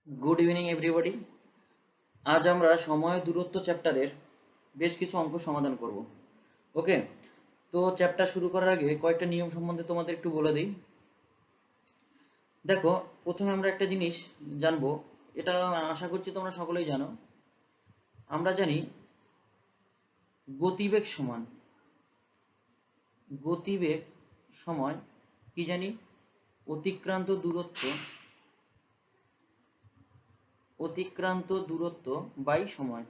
Good evening everybody. आज আমরা সময় দূরত্ব চ্যাপ্টারের বেশ কিছু অঙ্ক সমাধান করব। ওকে, তো চ্যাপ্টার শুরু করার আগে কয়েকটা নিয়ম সম্বন্ধে তোমাদের একটু বলে দিই। দেখো, প্রথমে আমরা একটা জিনিস জানবো, এটা আশা করছি তোমরা সকলেই জানো। আমরা জানি গতিবেগ সমান গতিবেগ সময় কি জানি অতিক্রান্ত দূরত্ব বাই সময়,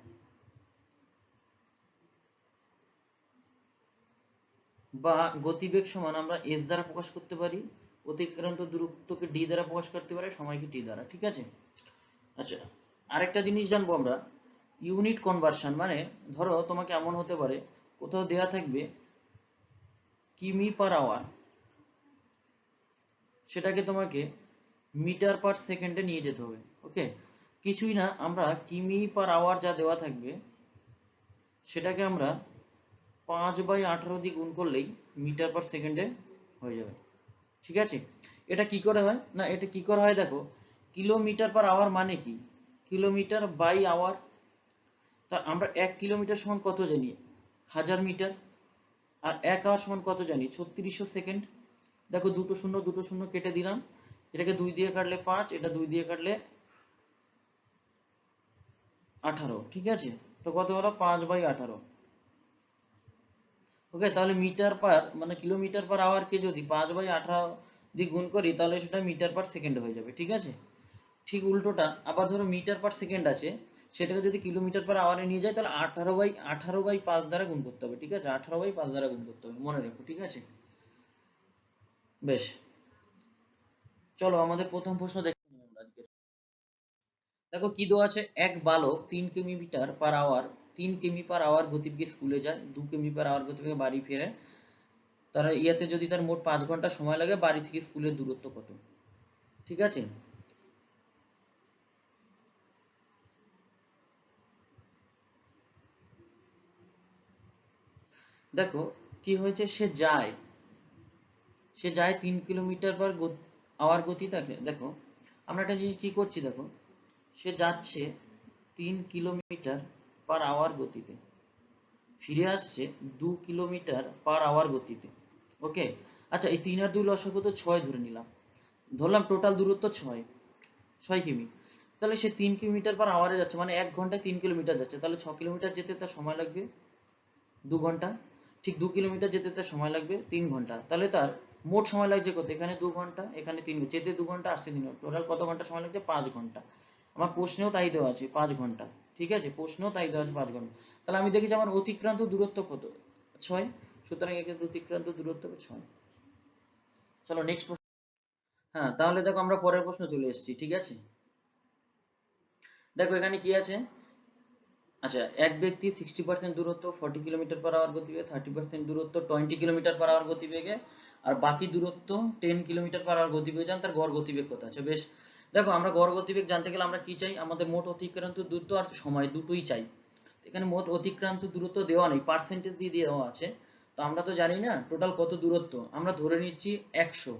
বা গতিবেগ সমান আমরা এস দ্বারা প্রকাশ করতে পারি, অতিক্রান্ত দূরত্বকে ডি দ্বারা প্রকাশ করতে পারি, সময়কে টি দ্বারা। ঠিক আছে। আচ্ছা, আরেকটা জিনিস জানবো আমরা, ইউনিট কনভার্সন। মানে ধরো তোমাকে এমন হতে পারে, কোথাও দেয়া থাকবে কিমি পার আওয়ার, সেটাকে তোমাকে মিটার পার সেকেন্ডে নিয়ে যেতে হবে। ওকে, কিছুই না, আমরা কিমি পার আওয়ার যা দেওয়া থাকবে সেটাকে আমরা 5/18 দিয়ে গুণ করলেই মিটার পার সেকেন্ডে হয়ে যাবে। ঠিক আছে। এটা কি করে হয় না, এটা কি করে হয় দেখো, কিলোমিটার পার আওয়ার মানে কি, কিলোমিটার বাই আওয়ার। তা আমরা 1 কিলোমিটার সমান কত জানি, 1000 মিটার। আর 1 আওয়ার সমান কত জানি, 3600 সেকেন্ড। দেখো, দুটো শূন্য কেটে দিলাম, এটাকে 2 দিয়ে কাটলে 5, এটা 2 দিয়ে কাটলে 18। ঠিক আছে, তো কত হলো, 5/18। ওকে, তাহলে মিটার পার মানে কিলোমিটার পার আওয়ারকে যদি 5/18 দিয়ে গুণ করি তাহলে সেটা মিটার পার সেকেন্ড হয়ে যাবে। ঠিক আছে। ঠিক উল্টোটা আবার ধরো মিটার পার সেকেন্ড আছে, সেটাকে যদি কিলোমিটার পার আওয়ারে নিয়ে যায় তাহলে 18/5 দ্বারা গুণ করতে হবে। ঠিক আছে, 18/5 দ্বারা গুণ করতে হবে, মনে রেখো। ঠিক আছে, বেশ। চলো আমাদের প্রথম প্রশ্ন দেখে নিই আমরা আজকে। দেখো কি দেওয়া আছে, এক বালক 3 কিমি পার আওয়ার গতিবেগে স্কুলে যায়, 2 কিমি পার আওয়ার গতিবেগে বাড়ি ফেরে। তার ইয়াতে যদি তার মোট 5 ঘন্টা সময় লাগে, বাড়ি থেকে স্কুলের দূরত্ব কত? ঠিক আছে। দেখো কি হয়েছে, সে যায় 3 কিলোমিটার পার আওয়ার গতিতে। দেখো আমরা একটা জিনিস কি করছি, দেখো সে যাচ্ছে 3 কিলোমিটার পার আওয়ার গতিতে, ফিরে আসছে 2 কিলোমিটার পার আওয়ার গতিতে। ওকে, আচ্ছা এই 3 আর 2 লসাগু তো 6 ধরে নিলাম, ধরলাম টোটাল দূরত্ব 6 কিমি। তাহলে সে 3 কিলোমিটার পার আওয়ারে যাচ্ছে, মানে 1 ঘন্টায় 3 কিলোমিটার যাচ্ছে, তাহলে 6 কিলোমিটার যেতে তার সময় লাগবে 2 ঘন্টা। ঠিক 2 কিলোমিটার যেতে তার সময় লাগবে 3 ঘন্টা। তাহলে তার মোট সময় লাগছে কত, এখানে 2 ঘন্টা, এখানে 3, যেতে 2 ঘন্টা, আসতে 3 ঘন্টা, টোটাল কত ঘন্টা সময় লাগছে, 5 ঘন্টা। আমার প্রশ্নেও তাই দেওয়া আছে, 5 ঘন্টা। ঠিক আছে, প্রশ্নেও তাই দেওয়া আছে, 5 ঘন্টা। তাহলে আমি দেখেছি আমার অতিক্রান্ত দূরত্ব কত, 6। সুতরাং এক্ষেত্রে অতিক্রান্ত দূরত্ব হবে 6। চলো নেক্সট প্রশ্ন। হ্যাঁ, তাহলে দেখো আমরা পরের প্রশ্ন চলে এসেছি। ঠিক আছে, দেখো এখানে কি আছে। আচ্ছা, এক ব্যক্তি 60% দূরত্ব 40 কিলোমিটার পার আওয়ার গতিবেগে, 30% দূরত্ব 20 কিলোমিটার পার আওয়ার গতিবেগে, আর বাকি দূরত্ব 10 কিলোমিটার পার আওয়ার গতিবেগে যান, তার গড় গতিবেগ কত আছে? বেশ, দেখো আমরা গড় গতিবেগ জানতে গেলে আমরা কি চাই, আমাদের মোট অতিক্রান্ত দূরত্ব আর সময় দুটোই চাই। এখানে মোট অতিক্রান্ত দূরত্ব দেওয়া নেই, পার্সেন্টেজ দিয়ে দেওয়া আছে। তো আমরা তো জানি না টোটাল কত দূরত্ব, আমরা ধরে নিচ্ছি 100।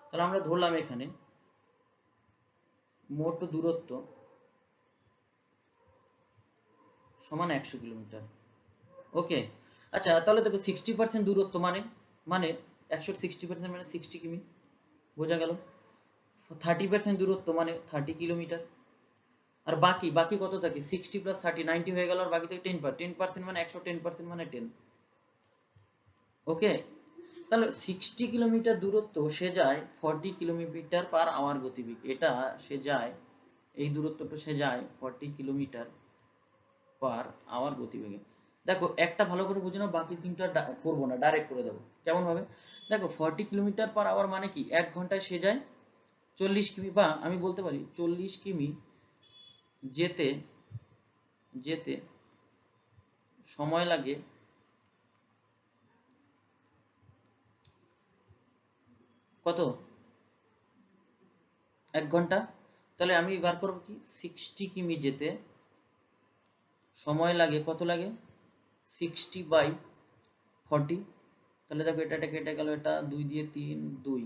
তাহলে আমরা ধরলাম এখানে মোট দূরত্ব সমান 100 কিলোমিটার। ওকে, আচ্ছা তাহলে দেখো 60% দূরত্ব মানে মানে 100 60% মানে 60 কিমি, বোঝা গেল। 30% দূরত্ব মানে 30 কিলোমিটার। আর বাকি বাকি কত থাকে, 60 + 30 90 হয়ে গেল, আর বাকি থেকে 10% মানে 100, 10% মানে 10। ওকে, তাহলে 60 কিলোমিটার দূরত্ব সে যায় 40 কিলোমিটার পার আওয়ার গতিবেগ, এটা সে যায়, এই দূরত্বটা সে যায় 40 কিলোমিটার পার আওয়ার গতিবেগে। দেখো একটা ভালো করে বুঝে নাও, বাকি তিনটা করবো না, ডাইরেক্ট করে দেবো। কেমন ভাবে, দেখো 40 কিলোমিটার পার আওয়ার মানে কি, 1 ঘন্টায় সে যায় 40 কিমি, বা আমি বলতে পারি 40 কিমি যেতে যেতে সময় লাগে কত, 1 ঘন্টা। তাহলে আমি বার করবো কি, 60 কিমি যেতে সময় লাগে কত লাগে, 60/40। তাহলে দেখো এটা কেটে গেল, এটা 2 দিয়ে 3 2,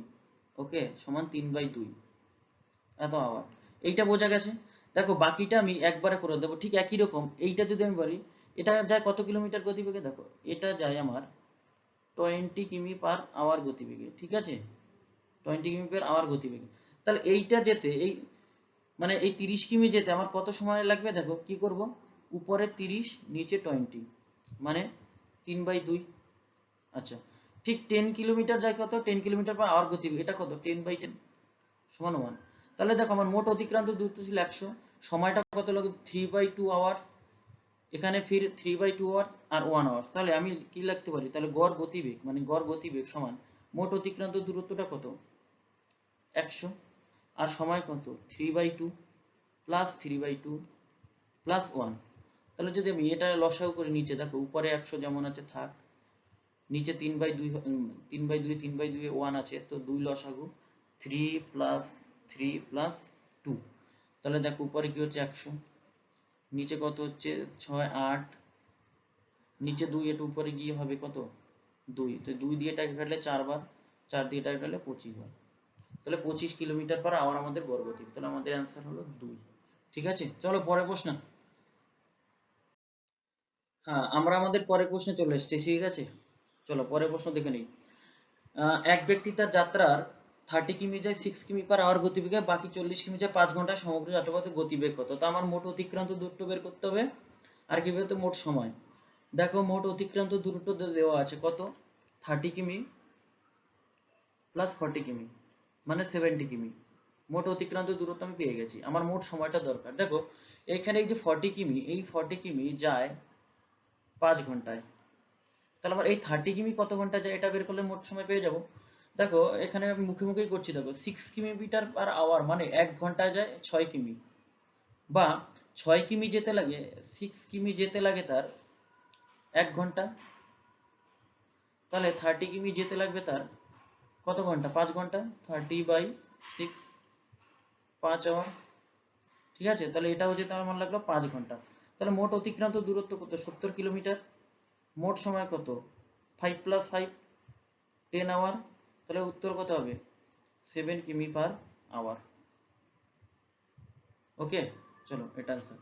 ওকে সমান 3/2 এত আওয়ার। এইটা বোঝা গেছে। দেখো বাকিটা আমি একবারে করে দেবো। ঠিক একই রকম এইটা যদি আমি বলি, এটা যায় কত কিলোমিটার গতিবেগে, দেখো এটা যায় আমার 20 কিমি পার আওয়ার গতিবেগে, ঠিক আছে, 20 কিমি পার আওয়ার গতিবেগে। তাহলে এইটা যেতে এই মানে এই 30 কিমি যেতে আমার কত সময় লাগবে, দেখো কি করব, উপরে 30 নিচে 20 মানে 3/2। আচ্ছা, ঠিক 10 কিলোমিটার যায় কত, 10 কিলোমিটার পার আওয়ার গতিবেগ, এটা কত 10/10 সমান 1। তাহলে দেখো আমার মোট অতিক্রান্ত দূরত্ব ছিল 100, সময়টা কত লাগবে 3/2 আওয়ার্স, এখানে ফির 3/2 আওয়ার্স আর 1 আওয়ার্স। তাহলে আমি কি লিখতে পারি, তাহলে গড় গতিবেগ মানে গড় গতিবেগ সমান মোট অতিক্রান্ত দূরত্বটা কত 100 আর সময় কত 3/2 প্লাস 3/2 প্লাস 1। তাহলে যদি আমি এটা লসাগু করে, নিচে দেখো উপরে 100 যেমন আছে থাক, নিচে 3/2 3/2 3/2 1 আছে, তো 2 লসাগু 3 প্লাস 3 প্লাস 2। তাহলে দেখো উপরে কি হচ্ছে 100, নিচে কত হচ্ছে 6 8, নিচে 2, এটা উপরে গিয়ে হবে কত 2, তো 2 দিয়ে এটাকে কাটলে 4 বার, 4 দিয়ে এটাকে কাটলে 25 বার। তাহলে 25 কিলোমিটার পার আওয়ার আমাদের গড় গতি। তাহলে আমাদের অ্যান্সার হলো 2। ঠিক আছে, চলো পরের প্রশ্ন। হ্যাঁ, আমরা আমাদের পরের প্রশ্নে চলে এসেছি, ঠিক আছে। চলো পরের প্রশ্ন দেখে নিই। এক ব্যক্তি তার যাত্রার 30 কিমি যায় 6 কিমি পার আওয়ার গতিবেগে, বাকি 40 কিমি যায় 5 ঘন্টায়, সমগ্র যাত্রাপথে গতিবেগ কত? তো আমার মোট অতিক্রান্ত দূরত্ব বের করতে হবে, আর কি বলতে মোট সময়। দেখো মোট অতিক্রান্ত দূরত্ব দেওয়া আছে কত, 30 কিমি প্লাস 40 কিমি মানে 70 কিমি। মোট অতিক্রান্ত দূরত্ব আমি পেয়ে গেছি, আমার মোট সময়টা দরকার। দেখো এখানে এই যে 40 কিমি, এই 40 কিমি যায় 5 ঘন্টায়, তাহলে আমার এই 30 কিমি কত ঘন্টা যায় এটা বের করলে মোট সময় পেয়ে যাব। দেখো এখানে আমি মুখে মুখেই করছি, দেখো 6 কিলোমিটার পার আওয়ার মানে 1 ঘন্টায় যায় 6 কিমি, বা 6 কিমি যেতে লাগে 6 কিমি যেতে লাগে তার 1 ঘন্টা, তাহলে 30 কিমি যেতে লাগবে তার কত ঘন্টা, 5 ঘন্টা, 30/6 5 আওয়ার, ঠিক আছে। তাহলে এটাও যেতে আমার লাগলো 5 ঘন্টা। তাহলে মোট অতিক্রান্ত দূরত্ব কত 70 কিলোমিটার, মোট সময় কত 5 + 5 10 আওয়ার। তাহলে উত্তর কত হবে 7 কিমি পার আওয়ার। ওকে, চলো এটা आंसर।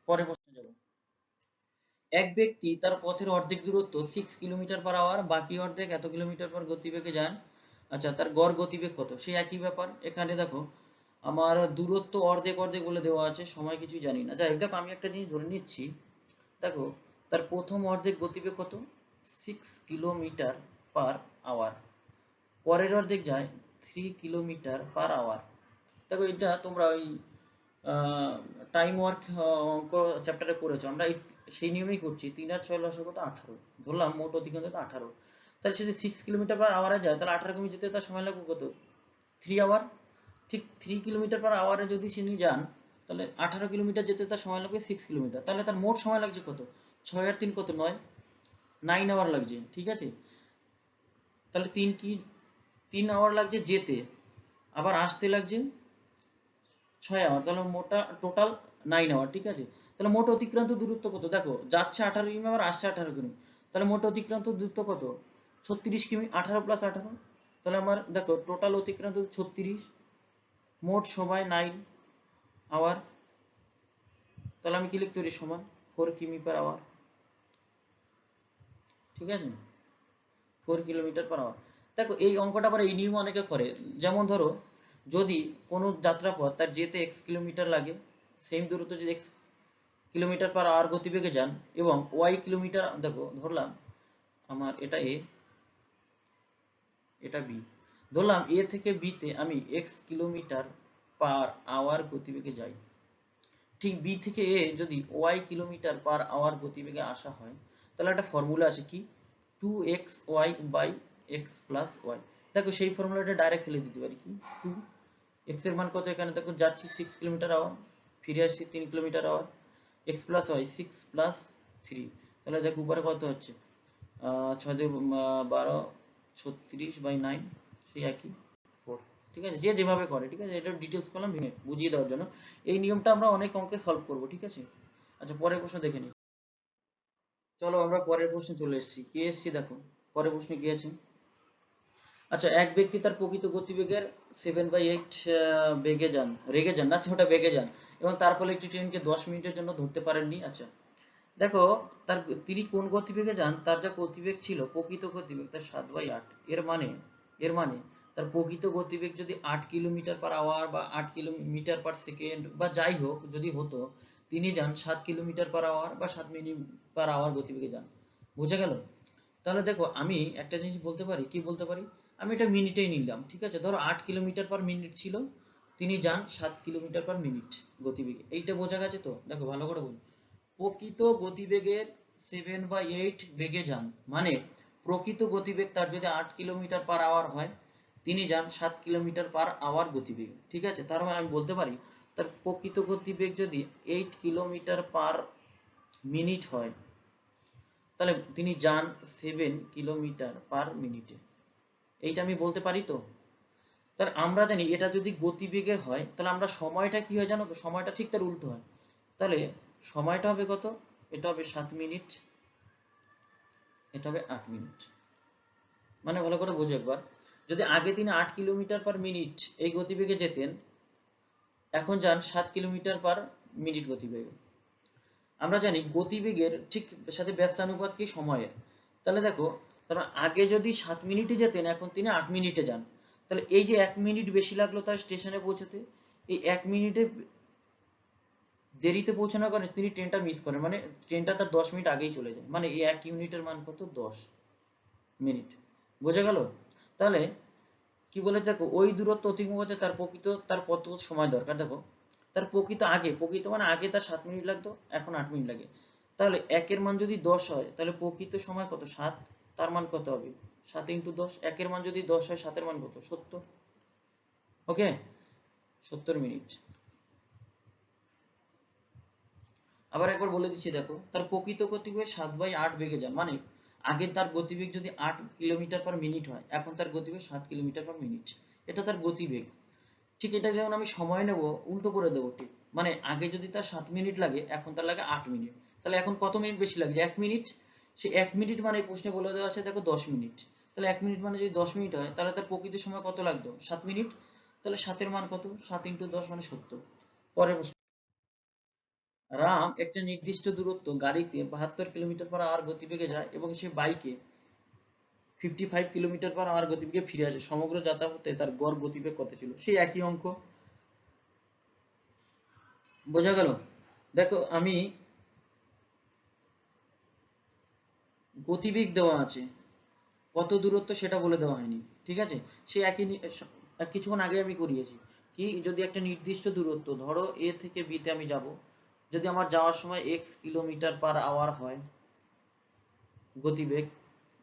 পরের প্রশ্নে যাব। এক ব্যক্তি তার পথের অর্ধেক দূরত্ব 6 কিলোমিটার পার আওয়ার, বাকি অর্ধেক এত কিলোমিটার পার গতিবেগে যান। আচ্ছা, তার গড় গতিবেগ কত, সেই একই ব্যাপার। এখানে দেখো আমার দূরত্ব অর্ধেক অর্ধেক বলে দেওয়া আছে, সময় কিছুই জানি না। যাই হোক, দেখো আমি একটা জিনিস ধরে নিচ্ছি, দেখো তার প্রথম অর্ধেক গতিবেগ কত 6 কিলোমিটার পার আওয়ার, পরের অর্ধেক যায় 3 কিলোমিটার পার আওয়ার। দেখো এটা তোমরা ওই টাইম ওয়ার্ক অঙ্ক চ্যাপ্টারে করেছো, আমরা সেই নিয়মেই করছি। 3 আর 6 লসাগু কত 18, ধরলাম মোট অতিক্রান্ত 18। তাহলে সে যদি 6 কিলোমিটার পার আওয়ারে যায়, তাহলে 18 কিমি যেতে তার সময় লাগবে কত 3 আওয়ার। ঠিক 3 কিলোমিটার পার আওয়ারে যদি তিনি যান, তাহলে 18 কিলোমিটার যেতে তার সময় লাগবে 6 কিলোমিটার, তাহলে তার মোট সময় লাগছে কত 6 আর 3 কত 9, 9 আওয়ার লাগছে, ঠিক আছে। তাহলে 3 কি 3 আওয়ার লাগছে যেতে, আবার আসতে লাগছে 6 আওয়ার, তাহলে মোটা টোটাল 9 আওয়ার, ঠিক আছে। তাহলে মোট অতিক্রান্ত দূরত্ব কত, দেখো যাচ্ছে 18 কিমি আবার আসছে 18 কিমি, তাহলে মোট অতিক্রান্ত দূরত্ব কত 36 কিমি, 18 + 18, তাহলে আমার দেখো টোটাল অতিক্রান্ত 36, মোট সময় 9 আওয়ার। তাহলে আমি কি লিখতে পারি সমান 4 কিমি পার আওয়ার, ঠিক আছে, 4 কিলোমিটার পার আওয়ার। দেখো এই অঙ্কটা পরে এই নিয়ম অনেকে করে, যেমন ধরো যদি কোনো যাত্রাপথ তার যেতে x কিলোমিটার লাগে, সেম দূরত্ব যদি x কিলোমিটার পার আওয়ার গতিবেগে যান এবং y কিলোমিটার, দেখো ধরলাম আমার এটা a এটা b, ধরলাম a থেকে b তে আমি x কিলোমিটার পার আওয়ার গতিবেগে যাই, ঠিক b থেকে a যদি y কিলোমিটার পার আওয়ার গতিবেগে আসা হয়, তাহলে একটা ফর্মুলা আছে কি 2xy/x + y। দেখো সেই ফর্মুলাটা ডাইরেক্ট ফেলে দিতে পারি কি 2 x এর মান কত, এখানে দেখো যাচ্ছি 6 কিলোমিটার আওয়ার, ফিরে আসছি 3 কিলোমিটার আওয়ার, x + y 6 + 3, তাহলে দেখো উপরে কত হচ্ছে 6 দিয়ে 12 36/9, সেই একই 4, ঠিক আছে। যে যেভাবে করে, ঠিক আছে, এটা ডিটেলস করলাম ভেঙে বুঝিয়ে দেওয়ার জন্য। এই নিয়মটা আমরা অনেক অঙ্কে সলভ করব, ঠিক আছে। আচ্ছা পরের প্রশ্ন দেখে নিই। চলো আমরা পরের প্রশ্নে চলে এসেছি, কি এসেছি দেখো পরের প্রশ্নে কি আছে। আচ্ছা, এক ব্যক্তি তার প্রকৃত গতিবেগের 7/8 বেগে যান, রেগে যান না, আচ্ছা ওটা বেগে যান, এবং তার ফলে একটি ট্রেনকে 10 মিনিটের জন্য ধরতে পারেননি। আচ্ছা দেখো, তিনি কোন গতিবেগে যান, তার যা গতিবেগ ছিল প্রকৃত গতিবেগ তার 7/8। এর মানে তার প্রকৃত গতিবেগ যদি 8 কিলোমিটার পার আওয়ার বা 8 কিলোমিটার পার সেকেন্ড বা যাই হোক যদি হতো, তিনি যান 7 কিলোমিটার পার আওয়ার বা 7 মিনিট পার আওয়ার গতিবেগে যান। বোঝা গেল? তাহলে দেখো আমি একটা জিনিস বলতে পারি, কি বলতে পারি, আমি এটা মিনিটেই নিলাম, ঠিক আছে। ধরো 8 কিলোমিটার পার মিনিট ছিল, তিনি যান 7 কিলোমিটার পার মিনিট গতিবেগে। এইটা বোঝা গেছে তো? দেখো ভালো করে বলি, প্রকৃত গতিবেগের 7/8 বেগে যান, মানে প্রকৃত গতিবেগ তার যদি 8 কিলোমিটার পার আওয়ার হয়, তিনি যান 7 কিলোমিটার পার আওয়ার গতিবেগে, ঠিক আছে। তার মানে আমি বলতে পারি তার প্রকৃত গতিবেগ যদি 8 কিলোমিটার পার মিনিট হয়, তাহলে তিনি যান 7 কিলোমিটার পার মিনিটে। এইটা আমি বলতে পারি তো? তাহলে আমরা জানি এটা যদি গতিবেগের হয়, তাহলে আমরা সময়টা কি হয় জানো তো? সময়টা ঠিক তার উল্টো হয়। তাহলে সময়টা হবে কত? এটা হবে 7 মিনিট, এটা হবে 8 মিনিট। মানে ভালো করে বোঝো একবার, যদি আগে তিনি 8 কিলোমিটার পার মিনিট এই গতিবেগে যেতেন, এখন যান 7 কিলোমিটার পার মিনিট গতিবেগে। আমরা জানি গতিবেগের ঠিক সাথে ব্যস্তানুপাত কি সময়ের। তাহলে দেখো, তার আগে যদি 7 মিনিটে যেতেন, এখন তিনি 8 মিনিটে যান। তাহলে এই যে 1 মিনিট বেশি লাগলো তার স্টেশনে পৌঁছতে, এই 1 মিনিটে দেরিতে পৌঁছানোর কারণে তিনি ট্রেনটা মিস করেন, মানে ট্রেনটা তার 10 মিনিট আগেই চলে যায়। মানে এই 1 ইউনিটের মান কত? 10 মিনিট। বোঝা গেল? তাহলে কি বলে, দেখো ওই দূরত্ব অতিক্রম করতে তার কত সময় দরকার। দেখো তার প্রকৃত মানে আগে তার 7 মিনিট লাগতো, এখন 8 মিনিট লাগে। তাহলে 1 এর মান যদি 10 হয়, তাহলে প্রকৃত সময় কত? 7। তার মান কত হবে? 7 × 10। 1 এর মান যদি 10 হয়, 7 এর মান কত? 70। ওকে, 70 মিনিট। আবার একবার বলে দিচ্ছি, দেখো তার প্রকৃত গতিবেগ 7/8 বেগে যান, মানে আগে তার গতিবেগ যদি 8 কিলোমিটার পার মিনিট হয়, এখন তার গতিবেগ 7 কিলোমিটার পার মিনিট। এটা তার গতিবেগ। ঠিক এটা যেমন আমি সময় নেব, উল্টো করে দেবো ঠিক। মানে আগে যদি তার 7 মিনিট লাগে, এখন তার লাগে 8 মিনিট। তাহলে এখন কত মিনিট বেশি লাগছে? 1 মিনিট। সে 1 মিনিট মানে এই প্রশ্নে বলে দেওয়া আছে দেখো 10 মিনিট। তাহলে 1 মিনিট মানে যদি 10 মিনিট হয়, তাহলে তার প্রকৃত সময় কত লাগতো? 7 মিনিট। তাহলে 7 এর মান কত? 7 × 10 মানে 70। পরের প্রশ্ন, রাম একটা নির্দিষ্ট দূরত্ব গাড়িতে 72 কিলোমিটার পার আওয়ার গতিবেগে যায় এবং সে বাইকে 55 কিলোমিটার পার আওয়ার গতিবেগে ফিরে আসে। সমগ্র যাতায়াতে তার গড় গতিবেগ কত ছিল? সেই একই অঙ্ক। বোঝা গেল? দেখো আমি গতিবেগ দেওয়া আছে, কত দূরত্ব সেটা বলে দেওয়া হয়নি, ঠিক আছে। সে কিছুক্ষণ আগে আমি করিয়েছি কি, যদি একটা নির্দিষ্ট দূরত্ব, ধরো এ থেকে বি তে আমি যাব, যদি আমার যাওয়ার সময় x কিলোমিটার পার আওয়ার হয় গতিবেগ,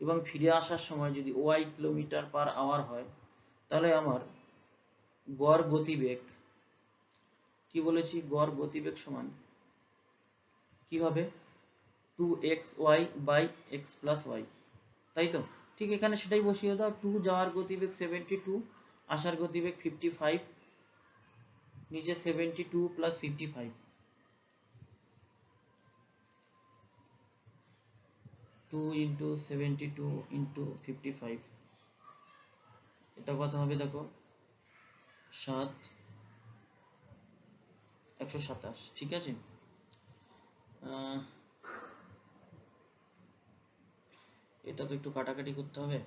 এবং ফিরে আসার সময় যদি y কিলোমিটার পার আওয়ার হয়, তাহলে আমার গড় গতিবেগ, কি বলেছি, গড় গতিবেগ সমান কি হবে? 2xy/x+y, তাই তো? ঠিক এখানে সেটাই বসিয়ে দাও। 2 যাওয়ার গতিবেগ 72, আসার গতিবেগ 55, নিচে 72 + 55, 2 × 72 × 55, এটা কত হবে দেখো? 127, ঠিক আছে। এটা তো একটু কাটাকাটি করতে হবে।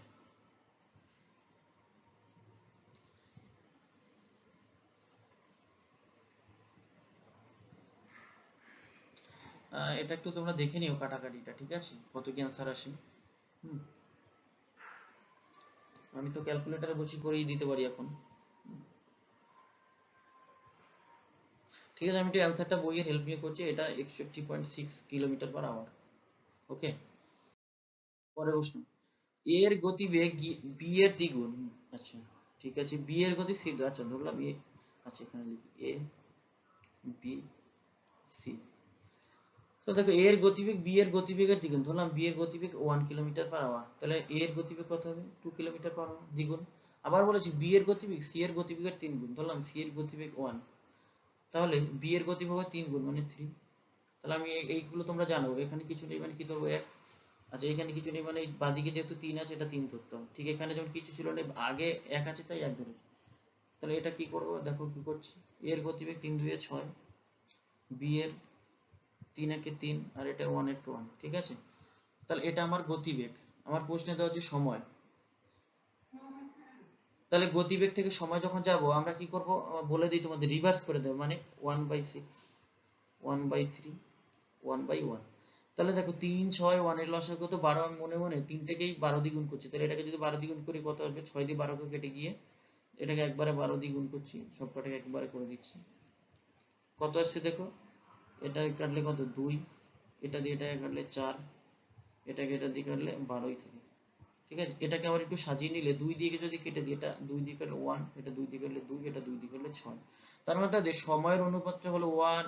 এটা একটু তোমরা দেখে নিও কাটাকাটিটা, ঠিক আছে, কত কি অ্যান্সার আসে। আমি তো ক্যালকুলেটরে বসে করেই দিতে পারি এখন। ঠিক আছে, আমি একটু অ্যান্সারটা বইয়ের হেল্প নিয়ে করছি। এটা 61.6 কিলোমিটার পার আওয়ার। ওকে, পরে প্রশ্ন, এর গতিবেগ বি এর দ্বিগুণ। আচ্ছা ঠিক আছে, বি এর গতি সি, আচ্ছা ধরলাম এ, আচ্ছা এখানে লিখি এ বি সি। তো দেখো এর গতিবেগ বি এর গতিবেগের দ্বিগুণ, ধরলাম বি এর গতিবেগ 1 কিলোমিটার পার আওয়ার, তাহলে এ এর গতিবেগ কত হবে? 2 কিলোমিটার পার আওয়ার, দ্বিগুণ। আবার বলেছি বি এর গতিবেগ সি এর গতিবেগের 3 গুণ, ধরলাম সি এর গতিবেগ 1, তাহলে বি এর গতিবেগ হবে 3 গুণ মানে 3। তাহলে আমি এইগুলো তোমরা জানো, এখানে কিছু নেই মানে কি ধরবো? 1। আচ্ছা এখানে কিছু নেই মানে বাদিকে যেহেতু 3 আছে, এটা 3 ধরতে হবে। ঠিক এখানে যেমন কিছু ছিল না, আগে 1 আছে তাই 1 ধরে। তাহলে এটা কি করবো, দেখো কি করছি, এর গতিবেগ 3 × 2 = 6, বি এর 3 একে 3 আর এটা 1 একে 1, ঠিক আছে। তাহলে এটা আমার গতিবেগ, আমার প্রশ্নে দেওয়া হচ্ছে সময়। তাহলে গতিবেগ থেকে সময় যখন যাব আমরা কি করব বলে দিই তোমাদের, রিভার্স করে দেব, মানে 1/6 1/3 1/1। তাহলে দেখো 3 6 1 এর লসাগু কত 12, আমি মনে মনে 3 থেকেই 12 দ্বিগুণ করছি, তাহলে এটাকে যদি 12 দ্বিগুণ করি কত আসবে, 6 দিয়ে 12 কে কেটে গিয়ে এটাকে একবারে 12 দ্বিগুণ করছি, সবকটাকে একবারে করে দিচ্ছি, কত আসছে দেখো, এটা কাটলে কত 2, এটা দিয়ে এটাকে কাটলে 4, এটাকে এটা দিয়ে কাটলে 12ই থাকে, ঠিক আছে। এটাকে আবার একটু সাজিয়ে নিলে 2 দিয়ে যদি কেটে দিই, এটা 2 দিয়ে কাটলে 1, এটা 2 দিয়ে কাটলে 2, এটা 2 দিয়ে কাটলে 6, তার মানে তাদের সময়ের অনুপাতটা হলো 1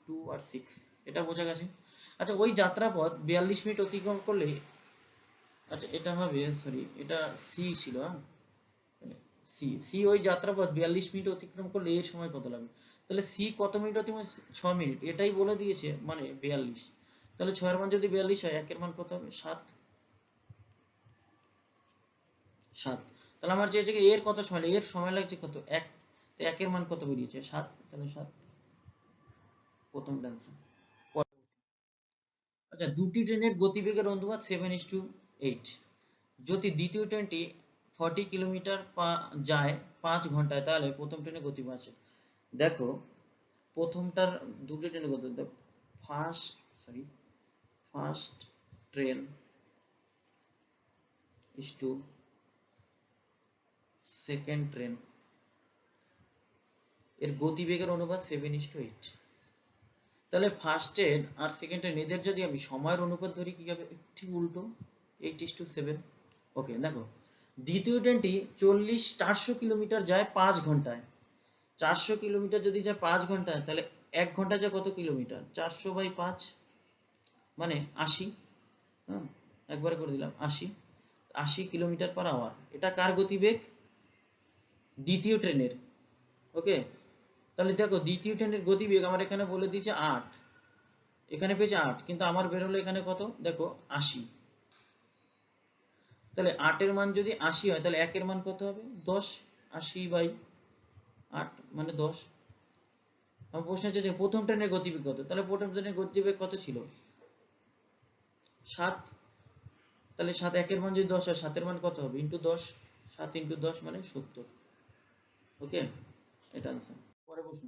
2 আর 6, এটা বোঝা গেছে। আচ্ছা ওই যাত্রাপথ 42 মিনিট অতিক্রম করলে, আচ্ছা এটা হবে, সরি এটা সি ছিল, হ্যাঁ সি সি ওই যাত্রাপথ 42 মিনিট অতিক্রম করলে এর সময় কত লাগবে, তাহলে সি কত মিনিট অতিক্রম, 6 মিনিট, এটাই বলে দিয়েছে মানে 42, তাহলে 6 এর মান যদি 42 হয়, 1 এর মান কত হবে 7, 7, তাহলে আমার চেয়েছে কি এর কত সময় লাগে, এর সময় লাগছে কত 1, তো 1 এর মান কত বেরিয়েছে 7, তাহলে 7 প্রথম অ্যান্সার। আচ্ছা দুটি ট্রেনের গতিবেগের অনুপাত 7:8, যদি দ্বিতীয় ট্রেনটি 40 কিলোমিটার যায় 5 ঘন্টায়, তাহলে প্রথম ট্রেনের গতিবেগ আছে। দেখো প্রথমটার দুটো ট্রেনের গতি, first sorry first train is to second train, এর গতিবেগের অনুপাত 7:8। তাহলে ফার্স্ট ট্রেন আর সেকেন্ড ট্রেন এদের যদি আমি সময়ের অনুপাত ধরি কি হবে, ঠিক উল্টো, 8:7। ওকে দেখো দ্বিতীয় ট্রেনটি 400 কিলোমিটার যায় 5 ঘন্টায়, 400 কিলোমিটার যদি যায় 5 ঘন্টায়, তাহলে 1 ঘন্টা যায় কত কিলোমিটার, 400/5 মানে 80, হ্যাঁ একবারে করে দিলাম 80 কিলোমিটার পার আওয়ার, এটা কার গতিবেগ, দ্বিতীয় ট্রেনের। ওকে তাহলে দেখো দ্বিতীয় ট্রেনের গতিবেগ আমার এখানে বলে দিয়েছে 8, এখানে পেয়েছে 8, কিন্তু আমার বেরোলো এখানে কত দেখো 80, তাহলে 8 এর মান যদি 80 হয়, তাহলে 1 এর মান কত হবে 10, 80/8 মানে 10। আমার প্রশ্ন হচ্ছে যে প্রথম ট্রেনের গতিবেগ কত, তাহলে প্রথম ট্রেনের গতিবেগ কত ছিল 7, তাহলে 7 1 এর মান যদি 10 হয়, 7 এর মান কত হবে ইন্টু 10, 7 ইন্টু 10 মানে 70। ওকে এটা आंसर। পরে প্রশ্ন,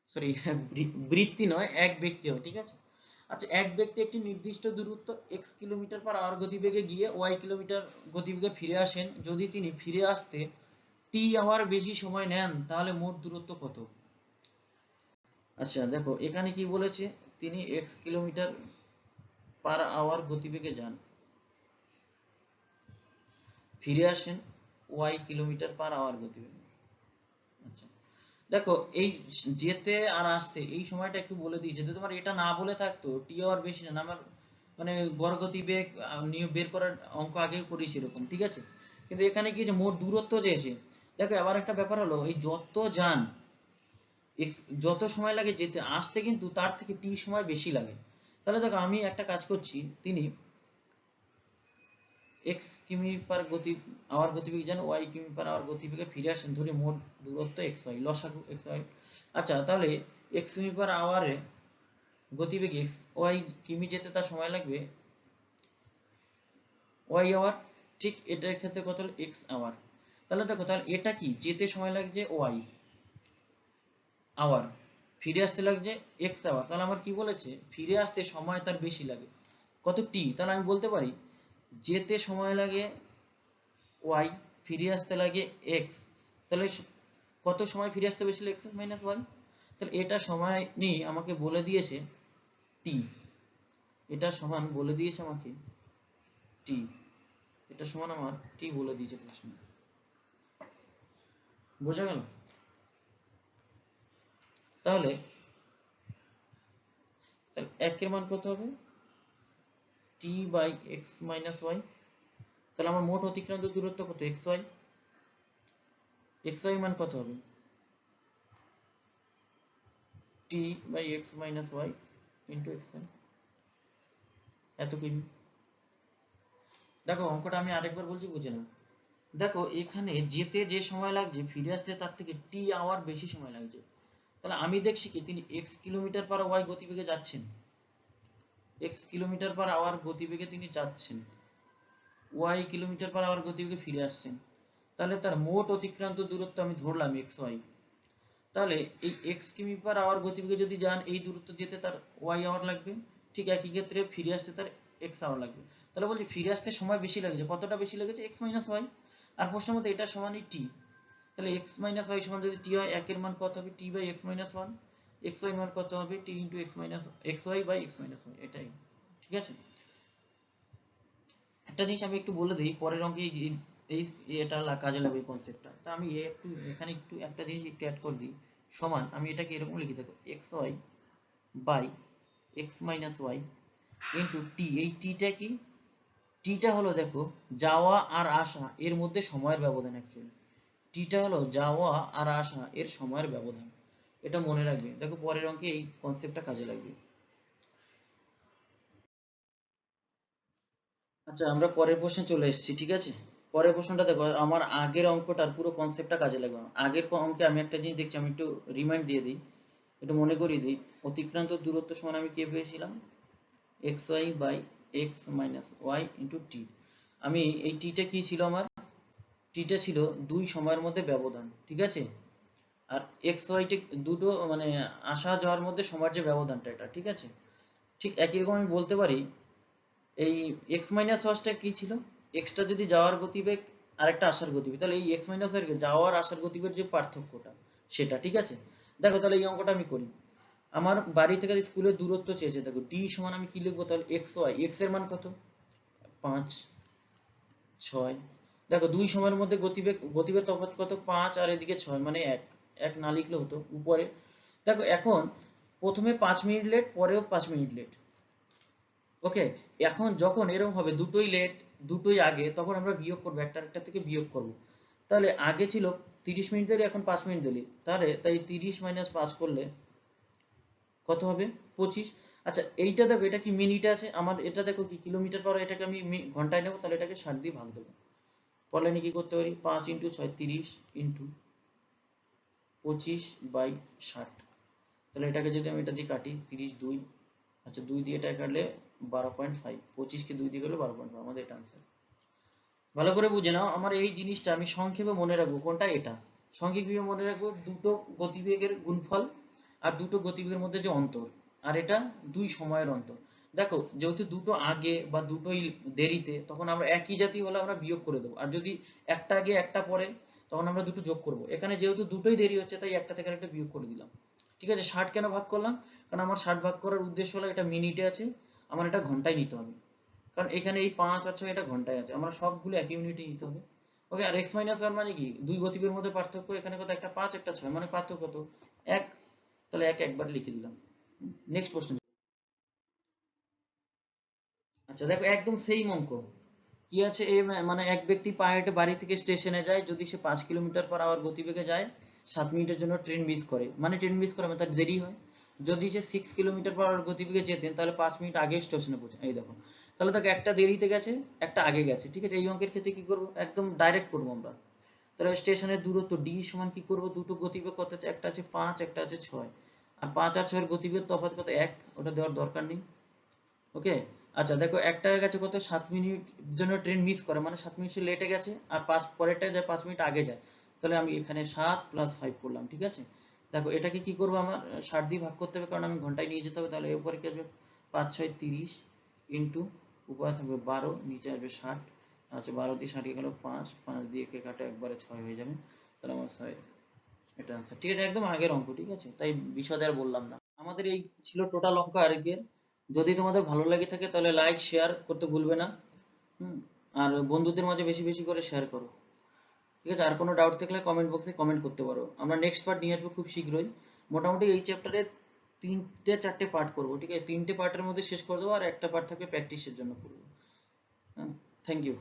সরি বৃত্তি নয়, এক ব্যক্তি হয়, ঠিক আছে। আচ্ছা এক ব্যক্তি একটি নির্দিষ্ট দূরত্ব x কিলোমিটার পার আওয়ার গতিবেগে গিয়ে y কিলোমিটার গতিবেগে ফিরে আসেন, যদি তিনি ফিরে আসতে t আওয়ার বেশি সময় নেন, তাহলে মোট দূরত্ব কত। আচ্ছা দেখো এখানে কি বলেছে, তিনি x কিলোমিটার পার আওয়ার গতিবেগে যান, ফিরে আসেন y কিলোমিটার পার আওয়ার গতিবেগে। আচ্ছা দেখো এই যেতে আর আসতে এই সময়টা একটু বলে দিয়েছে, যদি তোমার এটা না বলে থাকতো টি আওয়ার বেশি না, আমার মানে গড় গতিবেগ নিয়ে বের করার অঙ্ক আগেও করেছি এরকম, ঠিক আছে। কিন্তু এখানে কি যে মোট দূরত্ব চেয়েছে, দেখো আবার একটা ব্যাপার হলো এই যত যান যত সময় লাগে যেতে আসতে, কিন্তু তার থেকে টি সময় বেশি লাগে। তাহলে দেখো আমি একটা কাজ করছি, তিনি x কিমি পার গতি আওয়ার গতিবেগ যান y কিমি পার আওয়ার গতিবেগে ফিরে আসেন, ধরে মোট দূরত্ব xy, লসাগু xy। আচ্ছা তাহলে x কিমি পার আওয়ারে গতিবেগ y কিমি যেতে তার সময় লাগবে y আওয়ার, ঠিক এটার ক্ষেত্রে কত হলো x আওয়ার। তাহলে দেখো তাহলে এটা কি যেতে সময় লাগছে y আওয়ার, ফিরে আসতে লাগছে x আওয়ার, তাহলে আমার কি বলেছে ফিরে আসতে সময় তার বেশি লাগে কত t, তাহলে আমি বলতে পারি যেতে সময় লাগে y, ফিরে আসতে লাগে x, তাহলে কত সময় ফিরে আসতে বেশি x মাইনাস y, তাহলে এটা সময় নিয়ে আমাকে বলে দিয়েছে t, এটা সমান বলে দিয়েছে আমাকে t, এটা সমান আমার t বলে দিয়েছে প্রশ্ন, বোঝা গেল। তাহলে তাহলে 1 এর মান কত হবে t by x minus y, তাহলে আমার মোট অতিক্রান্ত দূরত্ব কত xy, xy মান কত হবে t by x minus y into xy, এত কিমি। দেখো অঙ্কটা আমি আরেকবার বলছি বুঝে নাও, দেখো এখানে যেতে যে সময় লাগছে ফিরে আসতে তার থেকে টি আওয়ার বেশি সময় লাগছে। তাহলে আমি দেখছি কি তিনি এক্স কিলোমিটার পার ওয়াই গতিবেগে যাচ্ছেন, এক্স কিলোমিটার পার আওয়ার গতিবেগে তিনি যাচ্ছেন, ওয়াই কিলোমিটার পার আওয়ার গতিবেগে ফিরে আসছেন। তাহলে তার মোট অতিক্রান্ত দূরত্ব আমি ধরলাম এক্স ওয়াই। তাহলে এই এক্স কিমি পার আওয়ার গতিবেগে যদি যান এই দূরত্ব যেতে তার ওয়াই আওয়ার লাগবে, ঠিক একই ক্ষেত্রে ফিরে আসতে তার এক্স আওয়ার লাগবে। তাহলে বলছি ফিরে আসতে সময় বেশি লাগছে, কতটা বেশি লেগেছে? X minus Y. আর প্রশ্নের মধ্যে এটা সমানই টি। তাহলে এক্স মাইনাস ওয়াই সমান যদি টি হয়, একের মান কত হবে? T by X minus one. X Y মান কত হবে? T into X minus X Y by X minus Y. এটাই ঠিক আছে। একটা জিনিস আমি একটু বলে দিই, পরের অঙ্কে এই এটা কাজে লাগবে কনসেপ্টটা। তা আমি একটু এখানে একটু একটা জিনিস একটু অ্যাড করে দিই। সমান আমি এটাকে এরকম লিখে থাকবো, X Y by X minus Y into T. এই টিটা কি? টিটা হলো দেখো যাওয়া আর আসা এর মধ্যে সময়ের ব্যবধান। অ্যাকচুয়ালি টিটা হলো যাওয়া আর আসা এর সময়ের ব্যবধান। এটা মনে রাখবে, দেখো পরের অঙ্কে এই কনসেপ্টটা কাজে লাগবে। আচ্ছা আমরা পরের প্রশ্নে চলে এসেছি, ঠিক আছে। পরের প্রশ্নটা দেখো, আমার আগের অঙ্কটার পুরো কনসেপ্টটা কাজে লাগবে। আগের অঙ্কে আমি একটা জিনিস দেখছি, আমি একটু রিমাইন্ড দিয়ে দিই, একটু মনে করিয়ে দিই। অতিক্রান্ত দূরত্ব সমান আমি কি পেয়েছিলাম? X Y by X minus Y into T. আমি এই টিটা কি ছিল আমার? টিটা ছিল দুই সময়ের মধ্যে ব্যবধান, ঠিক আছে। আর এক্স ওয়াইটা দুটো মানে আসা যাওয়ার মধ্যে সময়ের যে ব্যবধানটা, এটা ঠিক আছে। ঠিক একই রকম আমি বলতে পারি এই এক্স মাইনাস ওয়াইটা কি ছিল? এক্সটা যদি যাওয়ার গতিবেগ আর একটা আসার গতিবেগ, তাহলে এই এক্স মাইনাস ওয়াই যাওয়ার আসার গতিবেগ যে পার্থক্যটা সেটা, ঠিক আছে। দেখো তাহলে এই অঙ্কটা আমি করি। আমার বাড়ি থেকে স্কুলের দূরত্ব চেয়েছে, দেখো ডি সমান আমি কি লিখবো? তাহলে এক্স ওয়াই, এক্স এর মান কত? 5 6। দেখো দুই সময়ের মধ্যে গতিবেগ তফাৎ কত? 5 আর এদিকে 6 মানে 1। 1 না লিখলে হতো উপরে। দেখো এখন প্রথমে 5 মিনিট লেট, পরেও 5 মিনিট লেট। ওকে, এখন যখন এরকম হবে দুটোই লেট দুটোই আগে, তখন আমরা বিয়োগ করবো, একটা একটা থেকে বিয়োগ করব। তাহলে আগে ছিল 30 মিনিট দেরি, এখন 5 মিনিট দেরি, তাহলে তাই 30 মাইনাস 5 করলে কত হবে? 25। আচ্ছা এইটা দেখো, এটা কি মিনিটে আছে আমার, এটা দেখো কি কিলোমিটার পার, এটাকে আমি ঘন্টায় নেবো, তাহলে এটাকে 60 দিয়ে ভাগ দেবো। পড়লে আমি কি করতে পারি? 5 ইন্টু 6 30 ইন্টু 25/60। তাহলে এটাকে যদি আমি এটা দিয়ে কাটি, 30 2, আচ্ছা 2 দিয়ে এটা কাটলে 12.5, 25 কে 2 দিয়ে গেলে 12.5, আমাদের এটা আনসার। ভালো করে বুঝে নাও, আমার এই জিনিসটা আমি সংক্ষেপে মনে রাখবো। কোনটা? এটা সংক্ষেপে মনে রাখবো, দুটো গতিবেগের গুণফল আর দুটো গতিবেগের মধ্যে যে অন্তর, আর এটা দুই সময়ের অন্তর। দেখো যেহেতু দুটো আগে বা দুটোই দেরিতে, তখন আমরা একই জাতি হলে আমরা বিয়োগ করে দেবো, আর যদি একটা আগে একটা পরে তখন আমরা দুটো যোগ করব। এখানে যেহেতু দুটোই দেরি হচ্ছে তাই একটা থেকে একটা বিয়োগ করে দিলাম, ঠিক আছে। 60 কেন ভাগ করলাম? কারণ আমার 60 ভাগ করার উদ্দেশ্য হলো এটা মিনিটে আছে, আমার এটা ঘন্টায় নিতে হবে। কারণ এখানে এই 5 আর 6 এটা ঘন্টায় আছে, আমরা সবগুলো একই ইউনিটে নিতে হবে। ওকে, আর x মাইনাস ওয়ান মানে কি? দুই গতিবেগের মধ্যে পার্থক্য। এখানে কত? একটা 5 একটা 6, মানে পার্থক্য কত? 1। তাহলে 1 একবার লিখে দিলাম। নেক্সট প্রশ্ন। আচ্ছা দেখো একদম সেম অঙ্ক। কি আছে? মানে এক ব্যক্তি পায়ে হেঁটে বাড়ি থেকে স্টেশনে যায়, যদি সে 5 কিলোমিটার পার আওয়ার গতিবেগে যায়, 7 মিনিটের জন্য ট্রেন মিস করে, মানে ট্রেন মিস করে মানে তার দেরি হয়। যদি সে 6 কিলোমিটার পার আওয়ার গতিবেগে যেতেন তাহলে 5 মিনিট আগে স্টেশনে পৌঁছে। এই দেখো, তাহলে তাকে একটা দেরিতে গেছে একটা আগে গেছে, ঠিক আছে। এই অঙ্কের ক্ষেত্রে কি করবো? একদম ডাইরেক্ট করবো আমরা। তাহলে স্টেশনের দূরত্ব ডি সমান কি করবো? দুটো গতিবেগ কত আছে? একটা আছে 5 একটা আছে 6, আর 5 আর 6 এর গতিবেগ তফাৎ কত? 1। ওটা দেওয়ার দরকার নেই। ওকে, আচ্ছা দেখো একটা গেছে কত? 7 মিনিট জন্য ট্রেন মিস করে, মানে 7 মিনিট সে লেটে গেছে, আর 5 পরেরটা যায় 5 মিনিট আগে যায়। তাহলে আমি এখানে 7 প্লাস 5 করলাম, ঠিক আছে। দেখো এটাকে কি করবো? আমার 60 দিয়ে ভাগ করতে হবে, কারণ আমি ঘন্টায় নিয়ে যেতে হবে। তাহলে এর উপরে কি আসবে? 5 6 30 ইন্টু উপরে থাকবে 12, নিচে আসবে 60। আচ্ছা 12 দিয়ে 60 গেল 5, 5 দিয়ে কে কাটে একবারে 6 হয়ে যাবে। তাহলে আমার 6 এটা আনসার, ঠিক আছে। একদম আগের অঙ্ক, ঠিক আছে, তাই বিশদে আর বললাম না। আমাদের এই ছিল টোটাল অঙ্ক আজকের। যদি তোমাদের ভালো লাগে থাকে তাহলে লাইক শেয়ার করতে ভুলবে না। হুম, আর বন্ধুদের মাঝে বেশি বেশি করে শেয়ার করো, ঠিক আছে। আর কোনো ডাউট থাকলে কমেন্ট বক্সে কমেন্ট করতে পারো। আমরা নেক্সট পার্ট নিয়ে আসবো খুব শীঘ্রই। মোটামুটি এই চ্যাপ্টারে 3টে 4টে পার্ট করবো, ঠিক আছে। 3টে পার্টের মধ্যে শেষ করে দেবো, আর একটা পার্ট থাকবে প্র্যাকটিসের জন্য করবো। হ্যাঁ, থ্যাংক ইউ।